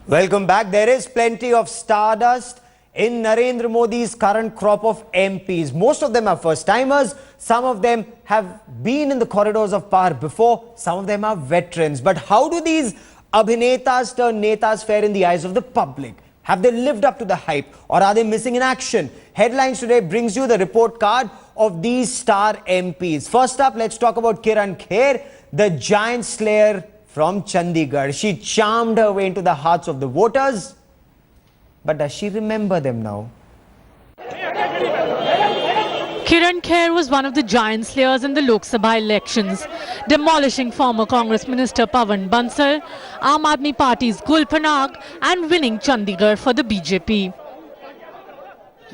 Welcome back. There is plenty of stardust in Narendra Modi's current crop of MPs. Most of them are first-timers. Some of them have been in the corridors of power before. Some of them are veterans. But how do these abhinetas turn netas fare in the eyes of the public? Have they lived up to the hype, or are they missing in action? Headlines Today brings you the report card of these star MPs. First up, let's talk about Kirron Kher, the giant slayer from Chandigarh. She charmed her way into the hearts of the voters. But does she remember them now? Kirron Kher was one of the giant slayers in the Lok Sabha elections, demolishing former Congress Minister Pawan Bansal, Aam Aadmi Party's Gul Panag, and winning Chandigarh for the BJP.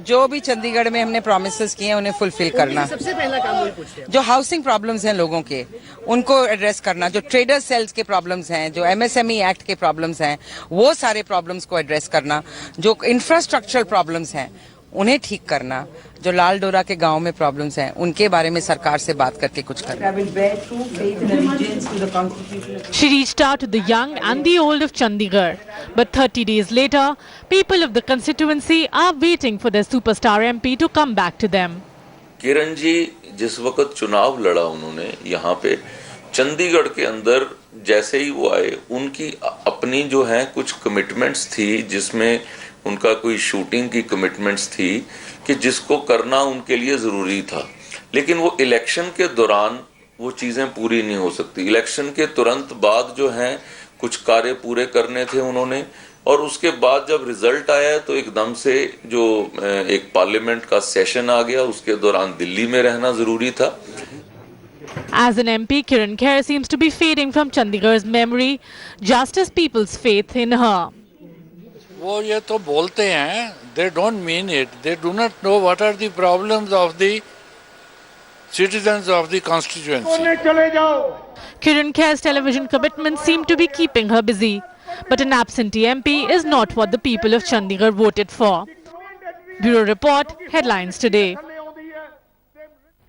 जो भी चंडीगढ़ में हमने promises किए हैं उन्हें fulfil करना। सबसे पहला काम वही पूछते हैं। जो हाउसिंग प्रॉब्लम्स हैं लोगों के उनको एड्रेस करना, जो ट्रेडर सेल्स के प्रॉब्लम्स हैं, जो एमएसएमई एक्ट के प्रॉब्लम्स हैं, वो सारे प्रॉब्लम्स को एड्रेस करना, जो इंफ्रास्ट्रक्चरल प्रॉब्लम्स हैं उन्हें ठीक करना, जो लाल डोरा के गांव में प्रॉब्लम्स हैं उनके बारे में सरकार से बात करके कुछ करना। She reached out to the young and the old of Chandigarh, but 30 days later, people of the constituency are waiting for their superstar MP to come back to them. Kiran ji जिस वक्त चुनाव लड़ा उन्होंने यहाँ पे चंडीगढ़ के अंदर जैसे ही वो आए, उनकी अपनी जो है कुछ कमिटमेंट्स थी, जिसमें उनका कोई शूटिंग की कमिटमेंट्स थी कि जिसको करना उनके लिए ज़रूरी था, लेकिन वो इलेक्शन के दौरान वो चीज़ें पूरी नहीं हो सकती। इलेक्शन के तुरंत बाद जो हैं कुछ कार्य पूरे करने थे उन्होंने, और उसके बाद जब रिजल्ट आया तो एकदम से जो एक पार्लियामेंट का सेशन आ गया, उसके दौरान दिल्ली में रहना ज़रूरी था। As an MP, Kirron Kher seems to be fading from Chandigarh's memory, just as people's faith in her. वो ये तो बोलते हैं, they don't mean it. They do not know what are the problems of the citizens of the constituency. Kirron Kher's television commitments seem to be keeping her busy, but an absentee MP is not what the people of Chandigarh voted for. Bureau Report, Headlines Today.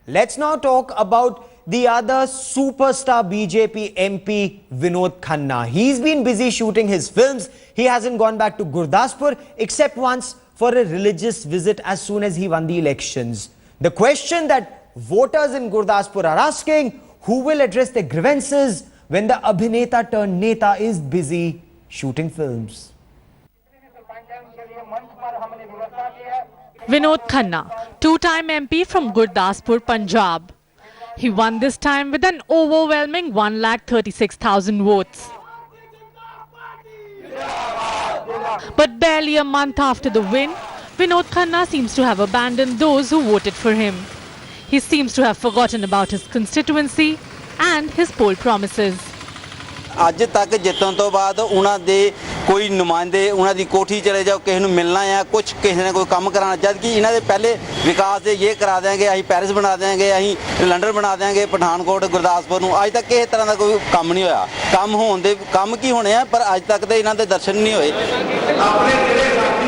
Let's now talk about the other superstar BJP MP, Vinod Khanna. He's been busy shooting his films. He hasn't gone back to Gurdaspur except once for a religious visit as soon as he won the elections. The question that voters in Gurdaspur are asking, who will address their grievances when the abhineta turned neta is busy shooting films? Vinod Khanna, two-time MP from Gurdaspur, Punjab. He won this time with an overwhelming 136,000 votes. But barely a month after the win, Vinod Khanna seems to have abandoned those who voted for him. He seems to have forgotten about his constituency and his poll promises. ਅੱਜ ਤੱਕ ਜਿੱਤਣ ਤੋਂ ਬਾਅਦ ਉਹਨਾਂ ਦੇ ਕੋਈ ਨੁਮਾਇੰਦੇ ਉਹਨਾਂ ਦੀ ਕੋਠੀ ਚਲੇ ਜਾਓ, ਕਿਸੇ ਨੂੰ ਮਿਲਣਾ ਆ, ਕੁਝ ਕਿਸੇ ਨੇ ਕੋਈ ਕੰਮ ਕਰਾਉਣਾ, ਜਦ ਕਿ ਇਹਨਾਂ ਦੇ ਪਹਿਲੇ ਵਿਕਾਸ ਦੇ ਇਹ ਕਰਾ ਦੇਣਗੇ, ਅਸੀਂ ਪੈਰਿਸ ਬਣਾ ਦੇਣਗੇ, ਅਸੀਂ ਲੰਡਨ ਬਣਾ ਦੇਣਗੇ, ਪਠਾਨਕੋਟ ਗੁਰਦਾਸਪੁਰ ਨੂੰ ਅੱਜ ਤੱਕ ਕਿਸੇ ਤਰ੍ਹਾਂ ਦਾ ਕੋਈ ਕੰਮ ਨਹੀਂ ਹੋਇਆ। ਕੰਮ ਹੋਣ ਦੇ ਕੰਮ ਕੀ ਹੋਣੇ ਆ, ਪਰ ਅੱਜ ਤੱਕ ਤੇ ਇਹਨਾਂ ਦੇ ਦਰਸ਼ਨ ਨਹੀਂ ਹੋਏ।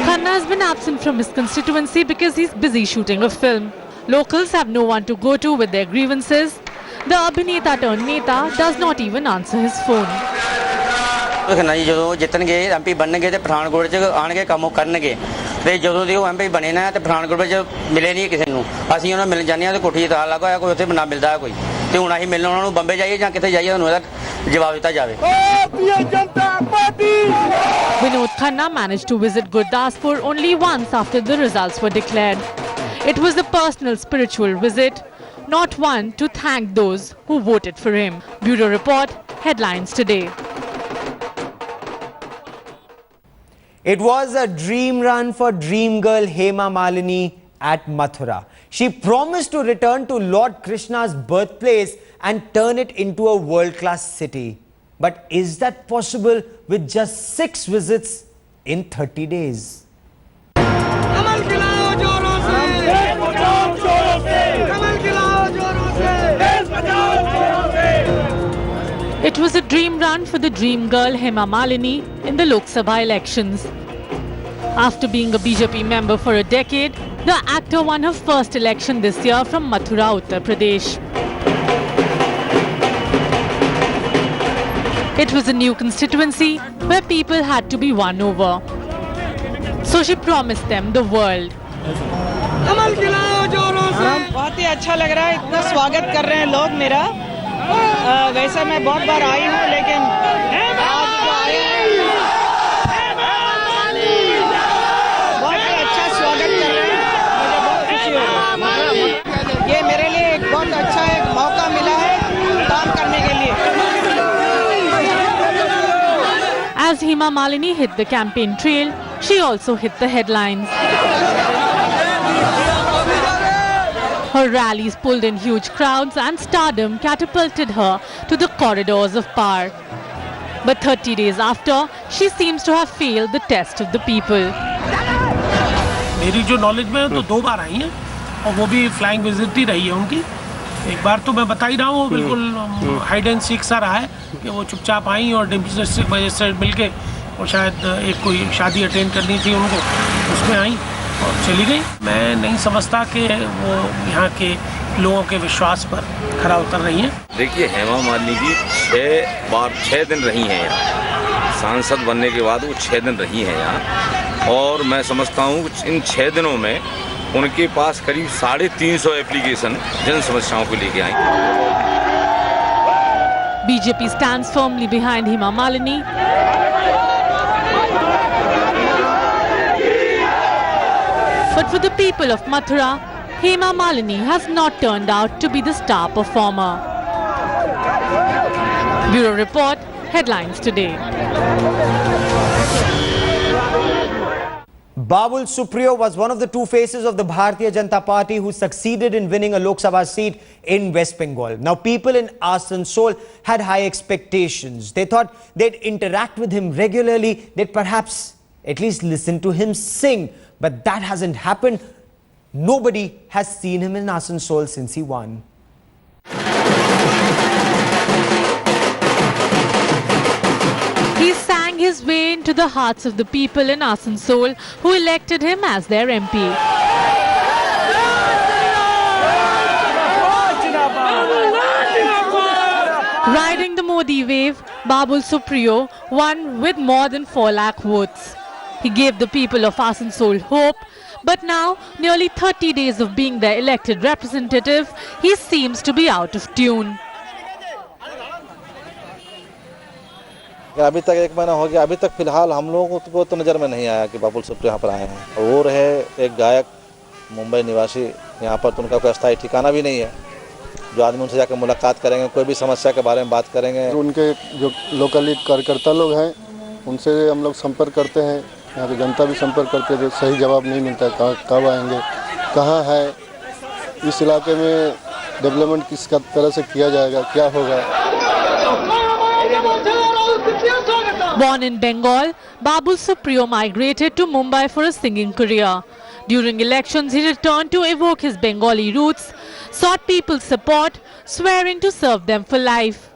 Khanna has been absent from his constituency because he's busy shooting a film. Locals have no one to go to with their grievances. The abhineta turned neta does not even answer his phone. Khanna ਜੀ ਜਦੋਂ ਜਿੱਤਣਗੇ MP ਬਣਨਗੇ ਤੇ ਪਠਾਨਕੋਟ 'ਚ ਆਣਗੇ ਕੰਮ ਕਰਨਗੇ, ਤੇ ਜਦੋਂ ਦੇ ਉਹ ਐਮਪੀ ਬਣੇ ਨਾ ਤੇ ਪਠਾਨਕੋਟ ਵਿੱਚ ਮਿਲੇ ਨਹੀਂ ਕਿਸੇ ਨੂੰ। ਅਸੀਂ ਉਹਨਾਂ ਮਿਲਣ ਜਾਂਦੇ ਹਾਂ ਤੇ ਕੋਠੀ ਤਾਂ ਲੱਗਾ ਹੋਇਆ, ਕੋਈ ਉੱਥੇ ਨਾ ਮਿਲਦਾ ਕੋਈ, ਤੇ ਹੁਣ ਅਸੀਂ ਮਿਲਣ ਉਹਨਾਂ ਨੂੰ ਬੰਬੇ ਜਾਈਏ ਜਾਂ ਕਿੱਥੇ ਜਾਈਏ ਤੁਹਾਨੂੰ ਇਹਦਾ ਜਵਾਬ ਦਿੱਤਾ ਜਾਵੇ। Vinod Khanna managed to visit Gurdaspur only once after the results were declared. It was a personal spiritual visit, not one to thank those who voted for him. Bureau Report, Headlines Today. It was a dream run for dream girl Hema Malini at Mathura. She promised to return to Lord Krishna's birthplace and turn it into a world-class city. But is that possible with just 6 visits in 30 days? It was a dream run for the dream girl Hema Malini in the Lok Sabha elections. After being a BJP member for a decade, the actor won her first election this year from Mathura, Uttar Pradesh. It was a new constituency where people had to be won over. So she promised them the world. बहुत ही अच्छा लग रहा है, इतना स्वागत कर रहे हैं लोग मेरा। वैसे मैं बहुत बार आई हूँ, लेकिन आज जो आए हैं बहुत ही अच्छा स्वागत कर रहे हैं, मुझे बहुत खुशी हो रही है। ये मेरे लिए एक बहुत अच्छा एक मौका मिला है काम करने के लिए। As Hema Malini hit the campaign trail, she also hit the headlines. Her rallies pulled in huge crowds and stardom catapulted her to the corridors of power. But 30 days after, she seems to have failed the test of the people. मेरी जो knowledge में तो 2 बार आई हैं और वो भी flying visit ही रही है उनकी। एक बार तो मैं बता ही रहा हूँ, बिल्कुल हाइड एंड सीक सा रहा है कि वो चुपचाप आई और डिप्टी डिस्ट्रिक्ट मजिस्ट्रेट मिल के और शायद एक कोई शादी अटेंड करनी थी उनको, उसमें आई और चली गई। मैं नहीं समझता कि वो यहाँ के लोगों के विश्वास पर खरा उतर रही हैं। देखिए, हेमा मालिनी जी 6 दिन रही हैं यहाँ। सांसद बनने के बाद वो 6 दिन रही हैं यहाँ, और मैं समझता हूँ इन 6 दिनों में उनके पास करीब 350 एप्लीकेशन जन समस्याओं को लेके आई। BJP stands firmly behind Hema Malini. But for the people of Mathura, Hema Malini has not turned out to be the star performer. Bureau Report, Headlines Today. Babul Supriyo was one of the 2 faces of the Bharatiya Janata Party who succeeded in winning a Lok Sabha seat in West Bengal. Now, people in Asansol had high expectations. They thought they'd interact with him regularly, they'd perhaps at least listen to him sing. But that hasn't happened. Nobody has seen him in Asansol since he won. He sang his way into the hearts of the people in Asansol who elected him as their MP. Riding the Modi wave, Babul Supriyo won with more than 4 lakh votes. He gave the people of Asansol hope, but now, nearly 30 days of being their elected representative, he seems to be out of tune. अभी तक 1 महीना हो गया, अभी तक फिलहाल हम लोगों को तो नज़र में नहीं आया कि बाबुल सुप्रियो यहाँ पर आए हैं। वो रहे एक गायक, मुंबई निवासी, यहाँ पर तो उनका कोई अस्थायी ठिकाना भी नहीं है। जो आदमी उनसे जाकर मुलाकात करेंगे, कोई भी समस्या के बारे में बात करेंगे। उनके जो लोकली कार्यकर्ता लोग हैं, उनसे हम लोग संपर्क करते हैं, यहाँ की जनता भी संपर्क करते हैं, सही जवाब नहीं मिलता है, कब आएंगे, कहाँ है, इस इलाके में डेवलपमेंट किस तरह से किया जाएगा, क्या होगा। Born in Bengal, Babul Supriyo migrated to Mumbai for a singing career. During elections, he returned to evoke his Bengali roots, sought people's support, swearing to serve them for life.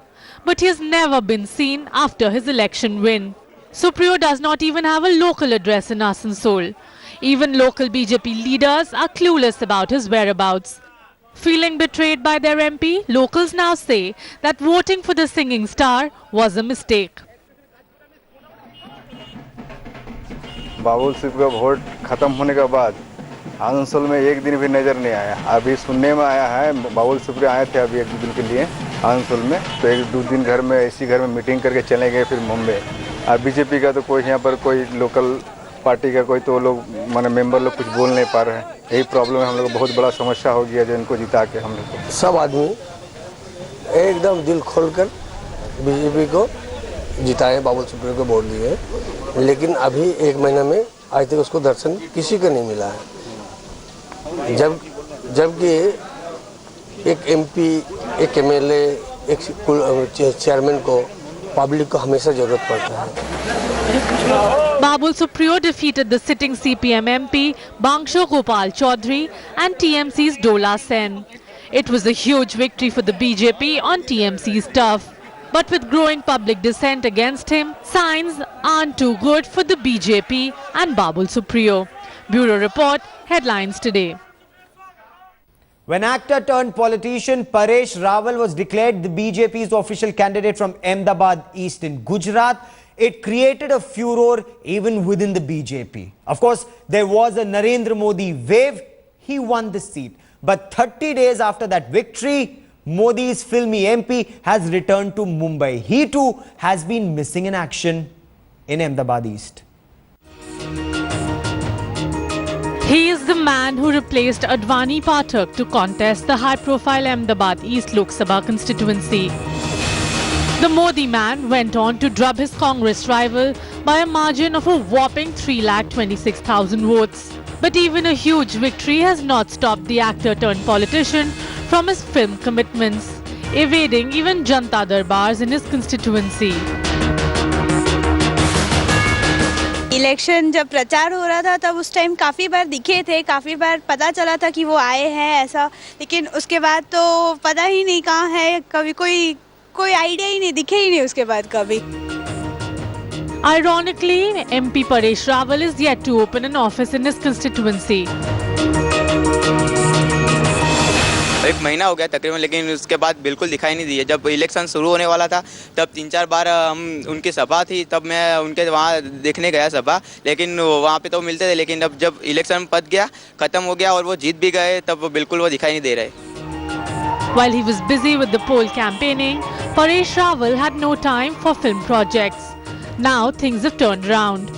But he has never been seen after his election win. Supriyo does not even have a local address in Asansol. Even local BJP leaders are clueless about his whereabouts. Feeling betrayed by their MP, locals now say that voting for the singing star was a mistake. Babul Supriyo vote खत्म होने के बाद आसनसोल में एक दिन भी नज़र नहीं आया। अभी सुनने में आया है बाबुल सुप्रियो आए थे अभी 1-2 दिन के लिए आसनसोल में, तो 1-2 दिन घर में इसी घर में मीटिंग करके चले गए, फिर मुंबई। अब बीजेपी का तो कोई यहाँ पर कोई लोकल पार्टी का कोई तो लोग माने मेंबर लोग कुछ बोल नहीं पा रहे हैं। यही प्रॉब्लम है, हम लोग बहुत बड़ा समस्या हो गया जो इनको जिता के हम लोग। सब आदमी एकदम दिल खोलकर बीजेपी को जिताए, बाबुल सुप्रियो को वोट दिए, लेकिन अभी 1 महीना में आज तक उसको दर्शन किसी को नहीं मिला है। जबकि एक एमपी, एक एमएलए, एक चेयरमैन को पब्लिक को हमेशा जरूरत पड़ता है। Babul Supriyo defeated the sitting CPM MP Bangsho Gopal Chaudhary and TMC's Dola Sen. It was a huge victory for the BJP on TMC's turf. But with growing public dissent against him, signs aren't too good for the BJP and Babul Supriyo. Bureau Report, Headlines Today. When actor turned politician Paresh Rawal was declared the BJP's official candidate from Ahmedabad East in Gujarat, it created a furor even within the BJP. Of course, there was a Narendra Modi wave. He won the seat. But 30 days after that victory, Modi's filmy MP has returned to Mumbai. He too has been missing in action in Ahmedabad East. He is the man who replaced Advani Pathak to contest the high-profile Ahmedabad East Lok Sabha constituency. The Modi man went on to drub his Congress rival by a margin of a whopping 3,26,000 votes. But even a huge victory has not stopped the actor-turned-politician from his film commitments, evading even Janta Darbars in his constituency. Election जब प्रचार हो रहा था तब उस time काफ़ी बार दिखे थे, काफ़ी बार पता चला था कि वो आए हैं ऐसा, लेकिन उसके बाद तो पता ही नहीं कहाँ है, कभी कोई आइडिया ही नहीं, दिखे ही नहीं उसके बाद कभी. Ironically, MP Paresh Rawal is yet to open an office in his constituency. एक महीना हो गया तकरीबन, लेकिन उसके बाद बिल्कुल दिखाई नहीं दिए. जब इलेक्शन शुरू होने वाला था तब 3-4 बार हम उनकी सभा थी, तब मैं उनके वहाँ देखने गया सभा, लेकिन वहाँ पे तो मिलते थे, लेकिन अब जब इलेक्शन पत गया, ख़त्म हो गया और वो जीत भी गए, तब बिल्कुल वो दिखाई नहीं दे रहे. While he was busy with the poll campaigning, Paresh Rawal had no time for film projects. Now things have turned round,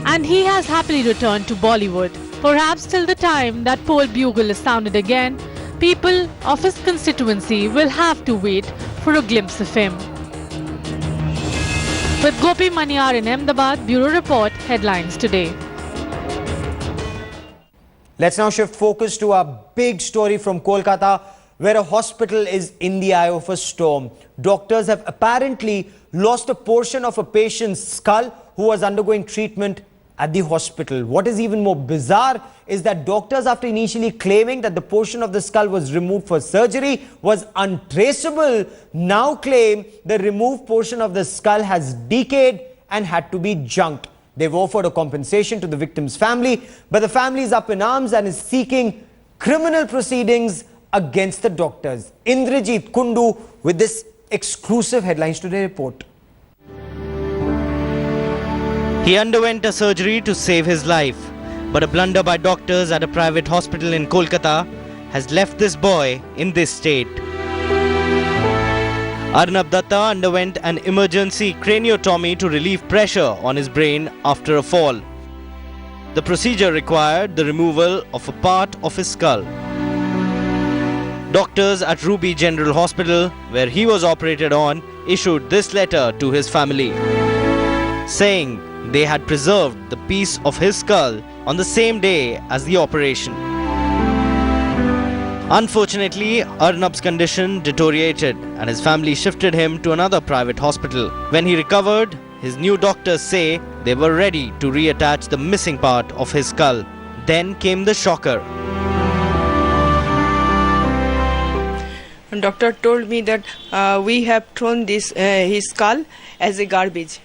and he has happily returned to Bollywood. Perhaps till the time that poll bugle is sounded again, people of his constituency will have to wait for a glimpse of him. With Gopi Maniyar in Ahmedabad, Bureau Report, Headlines Today. Let's now shift focus to a big story from Kolkata, where a hospital is in the eye of a storm. Doctors have apparently lost a portion of a patient's skull who was undergoing treatment at the hospital. What is even more bizarre is that doctors, after initially claiming that the portion of the skull was removed for surgery was untraceable, now claim the removed portion of the skull has decayed and had to be junked. They've offered a compensation to the victim's family, but the family is up in arms and is seeking criminal proceedings against the doctors. Indrajit Kundu with this exclusive Headlines Today report. He underwent a surgery to save his life, but a blunder by doctors at a private hospital in Kolkata has left this boy in this state. Arnab Datta underwent an emergency craniotomy to relieve pressure on his brain after a fall. The procedure required the removal of a part of his skull. Doctors at Ruby General Hospital, where he was operated on, issued this letter to his family, saying they had preserved the piece of his skull on the same day as the operation. Unfortunately, Arnab's condition deteriorated and his family shifted him to another private hospital. When he recovered, his new doctors say they were ready to reattach the missing part of his skull. Then came the shocker. Doctor told me that we have thrown this his skull as a garbage.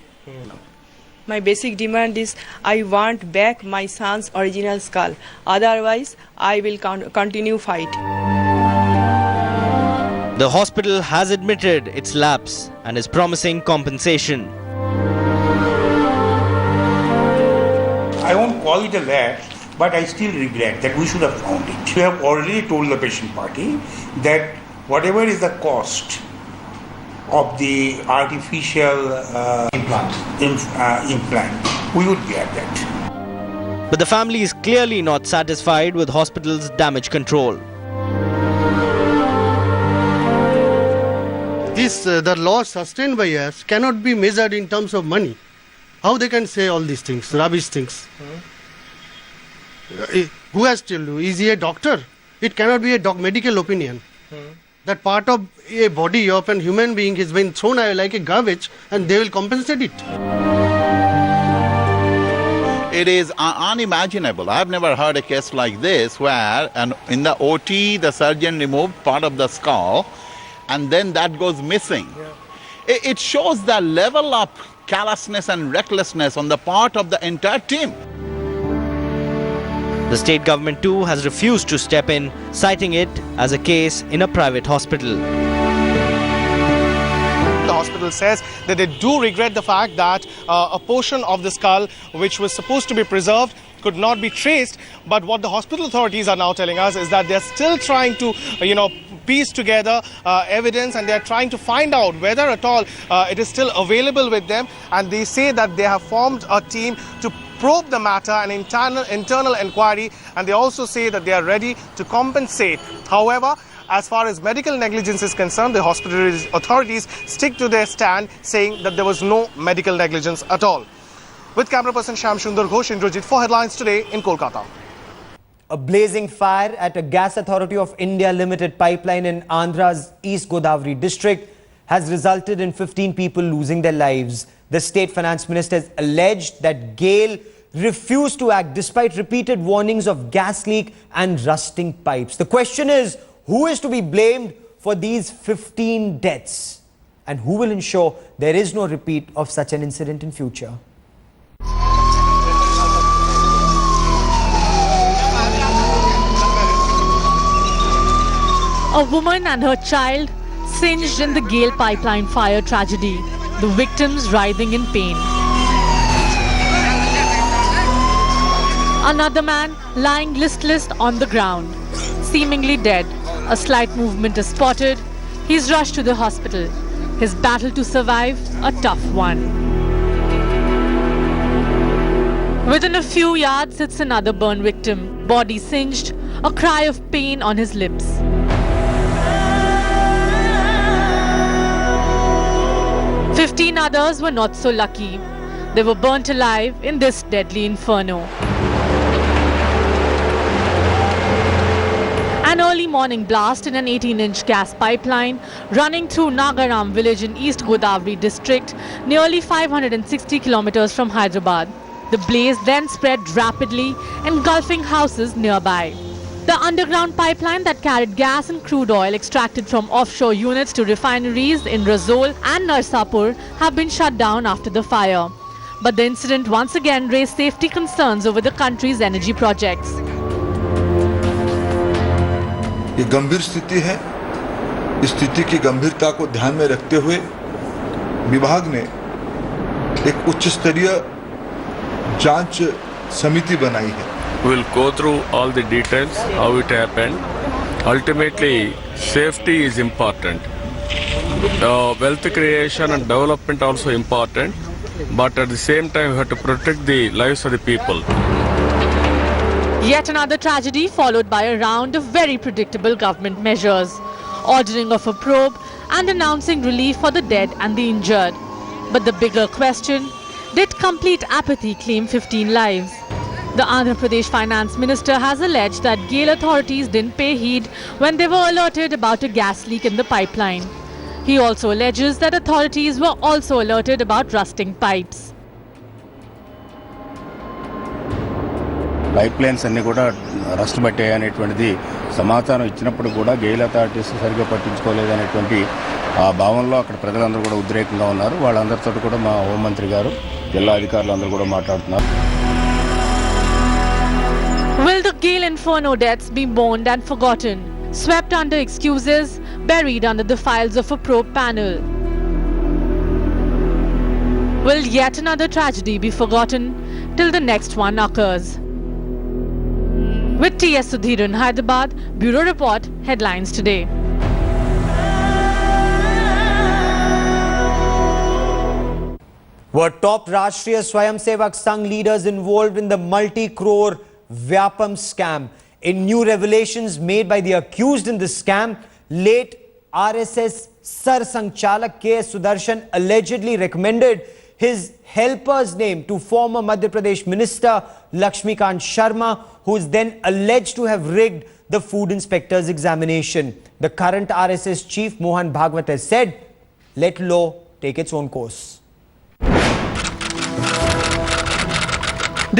My basic demand is I want back my son's original skull. Otherwise, I will continue fight. The hospital has admitted its lapse and is promising compensation. I won't call it a lapse, but I still regret that we should have found it. We have already told the patient party that whatever is the cost of the artificial implant, we would bear that. But the family is clearly not satisfied with hospital's damage control. The loss sustained by us cannot be measured in terms of money. How they can say all these things, rubbish things? Who has told you? Is he a doctor? It cannot be a medical opinion. That part of a body of a human being has been thrown like a garbage and they will compensate it. It is unimaginable. I've never heard a case like this where in the OT the surgeon removed part of the skull and then that goes missing. Yeah. It shows the level of callousness and recklessness on the part of the entire team. The state government too has refused to step in, citing it as a case in a private hospital. The hospital says that they do regret the fact that a portion of the skull which was supposed to be preserved could not be traced, but what the hospital authorities are now telling us is that they're still trying to piece together evidence, and they're trying to find out whether at all it is still available with them, and they say that they have formed a team to probe the matter, an internal inquiry, and they also say that they are ready to compensate. However, as far as medical negligence is concerned, the hospital authorities stick to their stand, saying that there was no medical negligence at all. With camera person Shyam Sundar Ghosh, Indrajit for Headlines Today in Kolkata. A blazing fire at a Gas Authority of India Limited pipeline in Andhra's East Godavari district has resulted in 15 people losing their lives. The state finance minister has alleged that GAIL refused to act despite repeated warnings of gas leak and rusting pipes. The question is, who is to be blamed for these 15 deaths? And who will ensure there is no repeat of such an incident in future? A woman and her child singed in the GAIL pipeline fire tragedy, the victims writhing in pain. Another man lying listless on the ground, seemingly dead. A slight movement is spotted. He's rushed to the hospital. His battle to survive, a tough one. Within a few yards sits another burn victim, body singed, a cry of pain on his lips. Fifteen others were not so lucky. They were burnt alive in this deadly inferno. An early morning blast in an 18-inch gas pipeline running through Nagaram village in East Godavari district, nearly 560 kilometers from Hyderabad. The blaze then spread rapidly, engulfing houses nearby. The underground pipeline that carried gas and crude oil extracted from offshore units to refineries in Rasol and Narsapur have been shut down after the fire. But the incident once again raised safety concerns over the country's energy projects. ये गंभीर स्थिति है। इस स्थिति की गंभीरता को ध्यान में रखते हुए विभाग ने एक उच्च स्तरीय जांच समिति बनाई है। We'll go through all the details, how it happened. Ultimately, safety is important. Wealth creation and development also important, but at the same time, we have to protect the lives of the people. Yet another tragedy followed by a round of very predictable government measures, ordering of a probe and announcing relief for the dead and the injured. But the bigger question, did complete apathy claim 15 lives? The Andhra Pradesh Finance Minister has alleged that GAIL authorities didn't pay heed when they were alerted about a gas leak in the pipeline. He also alleges that authorities were also alerted about rusting pipes. Pipelines అన్నీ కూడా rust పట్టాయి అనేటువంటిది సమాచారం ఇచ్చినప్పుడు కూడా GAIL authorities సరిగ్గా పట్టించుకోలేదనేటువంటి ఆ భావంలో అక్కడ ప్రజలందరూ కూడా ఉద్రేకంగా ఉన్నారు. వాళ్ళందరితో కూడా మా హోంమంత్రి గారు జిల్లా అధికారులు అందరూ కూడా మాట్లాడుతున్నారు. Will the GAIL Inferno deaths be mourned and forgotten, swept under excuses, buried under the files of a probe panel? Will yet another tragedy be forgotten till the next one occurs? With T.S. Sudhir in Hyderabad, Bureau Report, Headlines Today. Were top Rashtriya Swayamsevak Sangh leaders involved in the multi-crore Vyapam Scam? In new revelations made by the accused in the scam, late RSS Sar Sangchalak K.S. Sudarshan allegedly recommended his helper's name to former Madhya Pradesh Minister Lakshmikant Sharma, who is then alleged to have rigged the food inspector's examination. The current RSS chief Mohan Bhagwat has said, let law take its own course.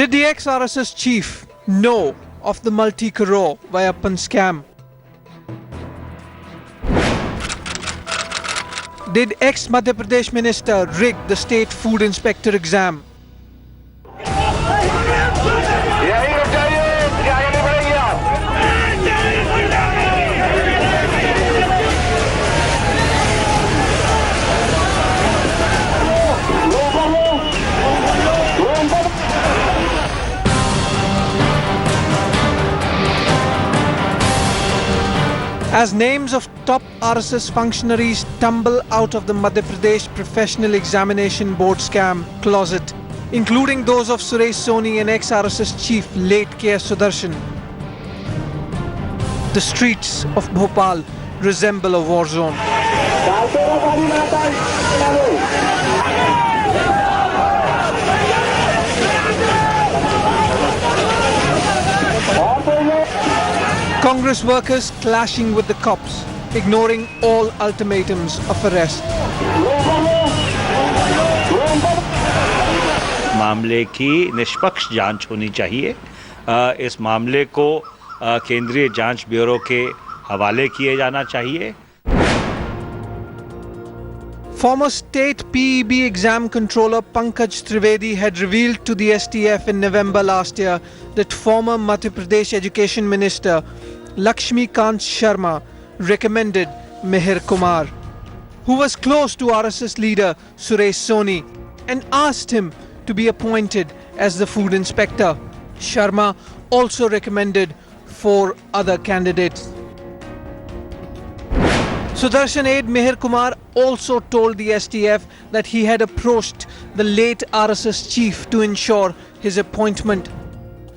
Did the ex-RSS chief know of the multi-crore Vyapam scam? Did ex-Madhya Pradesh minister rig the state food inspector exam? As names of top RSS functionaries tumble out of the Madhya Pradesh Professional Examination Board scam closet, including those of Suresh Soni and ex-RSS chief late K.S. Sudarshan, the streets of Bhopal resemble a war zone. Congress workers clashing with the cops, ignoring all ultimatums of arrest. मामले की निष्पक्ष जांच होनी चाहिए। इस मामले को केंद्रीय जांच ब्यूरो के हवाले किए जाना चाहिए। Former state PEB exam controller Pankaj Trivedi had revealed to the STF in November last year that former Madhya Pradesh Education Minister Lakshmi Kant Sharma recommended Mihir Kumar, who was close to RSS leader Suresh Soni, and asked him to be appointed as the food inspector. Sharma also recommended 4 other candidates. Sudarshan aide Mihir Kumar also told the STF that he had approached the late RSS chief to ensure his appointment.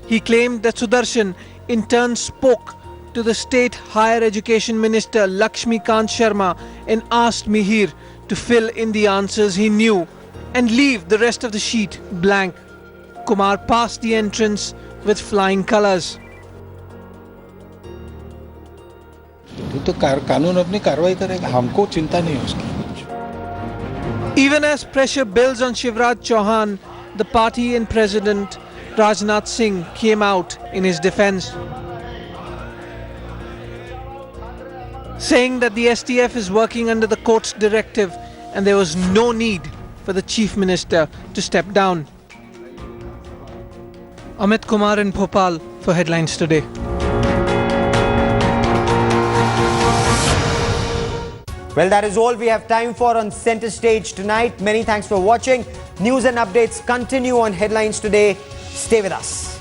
He claimed that Sudarshan in turn spoke to the state higher education minister Lakshmi Kant Sharma and asked Mihir to fill in the answers he knew and leave the rest of the sheet blank. Kumar passed the entrance with flying colours. तो कानून अपनी कार्रवाई करेगा, हमको चिंता नहीं है उसकी। Even as pressure builds on Shivraj Chauhan, the party and President Rajnath Singh came out in his defence, saying that the STF is working under the court's directive and there was no need for the Chief Minister to step down. Amit Kumar in Bhopal for Headlines Today. Well, that is all we have time for on Centre Stage tonight. Many thanks for watching. News and updates continue on Headlines Today. Stay with us.